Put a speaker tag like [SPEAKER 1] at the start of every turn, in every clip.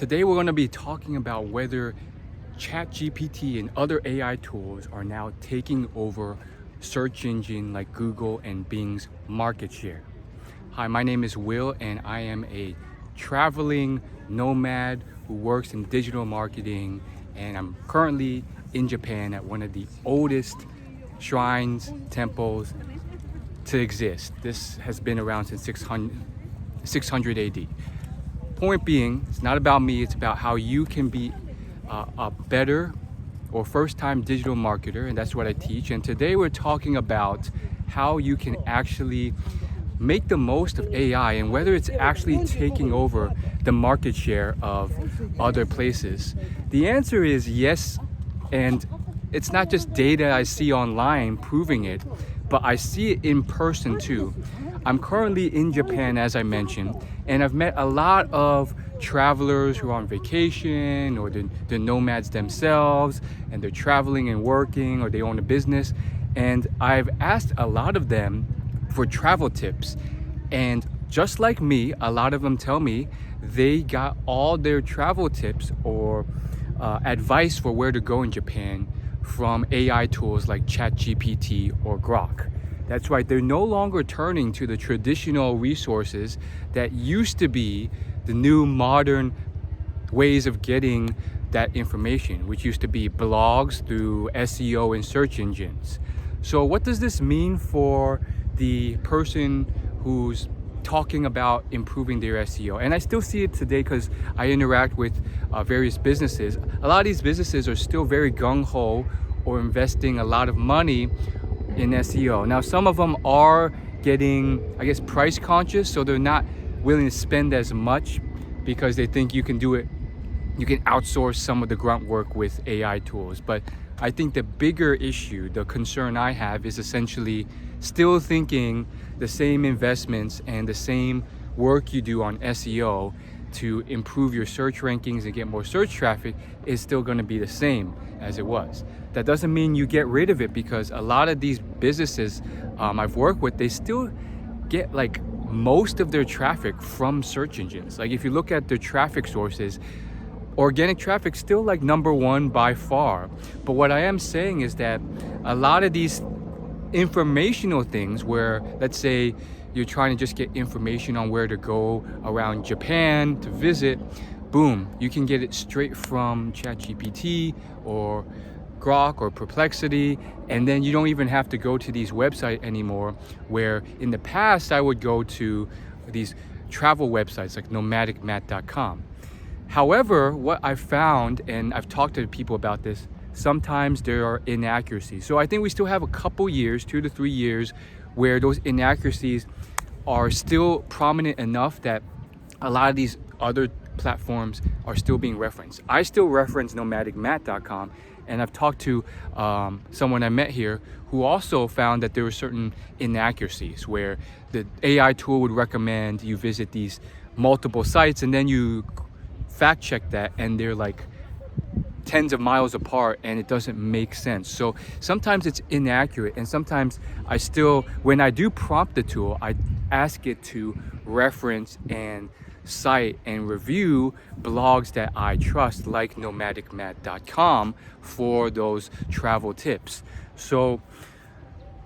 [SPEAKER 1] Today we're going to be talking about whether ChatGPT and other AI tools are now taking over search engine like Google and Bing's market share. Hi, my name is Will and I am a traveling nomad who works in digital marketing, and I'm currently in Japan at one of the oldest shrines, temples to exist. This has been around since 600 AD. Point being, it's not about me, it's about how you can be a better or first-time digital marketer, and that's what I teach. And today we're talking about how you can actually make the most of AI and whether it's actually taking over the market share of other places. The answer is yes, and it's not just data I see online proving it, but I see it in person too. I'm currently in Japan, as I mentioned, and I've met a lot of travelers who are on vacation, or the nomads themselves, and they're traveling and working, or they own a business. And I've asked a lot of them for travel tips. And just like me, a lot of them tell me they got all their travel tips or advice for where to go in Japan from AI tools like ChatGPT or Grok. That's right, they're no longer turning to the traditional resources that used to be the new modern ways of getting that information, which used to be blogs through SEO and search engines. So what does this mean for the person who's talking about improving their SEO? And I still see it today because I interact with various businesses. A lot of these businesses are still very gung-ho or investing a lot of money in SEO. Now, some of them are getting, price conscious, so they're not willing to spend as much because they think you can do it, you can outsource some of the grunt work with AI tools. But I think the bigger issue, the concern I have, is essentially still thinking the same investments and the same work you do on SEO to improve your search rankings and get more search traffic is still going to be the same as it was. That doesn't mean you get rid of it, because a lot of these businesses I've worked with, they still get most of their traffic from search engines. If you look at their traffic sources, organic traffic still number one by far. But what I am saying is that a lot of these informational things, where let's say you're trying to just get information on where to go around Japan to visit, boom, you can get it straight from ChatGPT or Grok or Perplexity, and then you don't even have to go to these websites anymore, where in the past I would go to these travel websites like nomadicmat.com. However, what I've found, and I've talked to people about this, sometimes there are inaccuracies. So I think we still have a couple years, 2 to 3 years, where those inaccuracies are still prominent enough that a lot of these other platforms are still being referenced. I still reference nomadicmat.com, and I've talked to someone I met here who also found that there were certain inaccuracies where the AI tool would recommend you visit these multiple sites, and then you fact check that and they're tens of miles apart and it doesn't make sense. So sometimes it's inaccurate, and sometimes I still, when I do prompt the tool, I ask it to reference and cite and review blogs that I trust, like nomadicmat.com, for those travel tips. So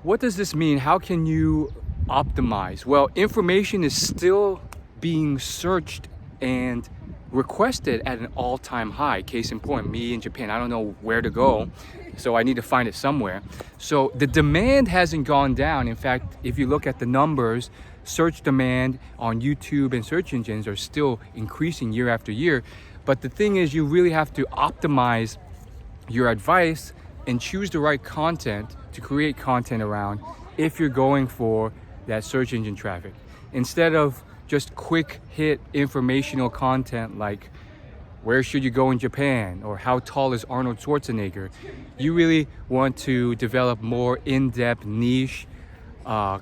[SPEAKER 1] what does this mean? How can you optimize? Well, information is still being searched and requested at an all-time high. Case in point, me in Japan, I don't know where to go, so I need to find it somewhere. So the demand hasn't gone down. In fact, if you look at the numbers, search demand on YouTube and search engines are still increasing year after year. But the thing is, you really have to optimize your advice and choose the right content to create content around if you're going for that search engine traffic. Instead of just quick hit informational content like where should you go in Japan or how tall is Arnold Schwarzenegger, you really want to develop more in-depth niche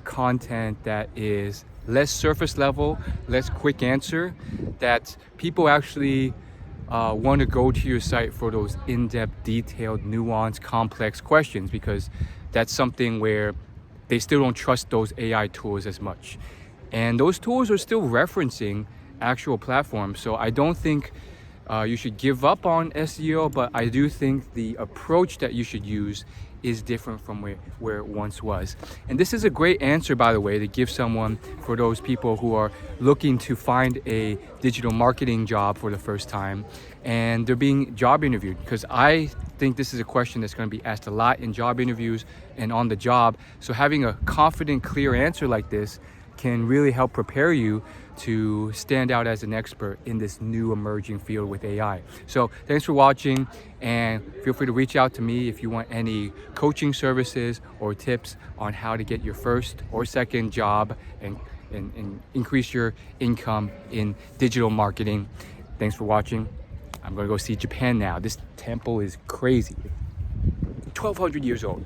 [SPEAKER 1] content that is less surface level, less quick answer, that people actually want to go to your site for those in-depth, detailed, nuanced, complex questions, because that's something where they still don't trust those AI tools as much. And those tools are still referencing actual platforms. So I don't think you should give up on SEO, but I do think the approach that you should use is different from where it once was. And this is a great answer, by the way, to give someone for those people who are looking to find a digital marketing job for the first time and they're being job interviewed, because I think this is a question that's going to be asked a lot in job interviews and on the job. So having a confident, clear answer like this can really help prepare you to stand out as an expert in this new emerging field with AI. So thanks for watching, and feel free to reach out to me if you want any coaching services or tips on how to get your first or second job and increase your income in digital marketing. Thanks for watching. I'm gonna go see Japan now. This temple is crazy. 1,200 years old.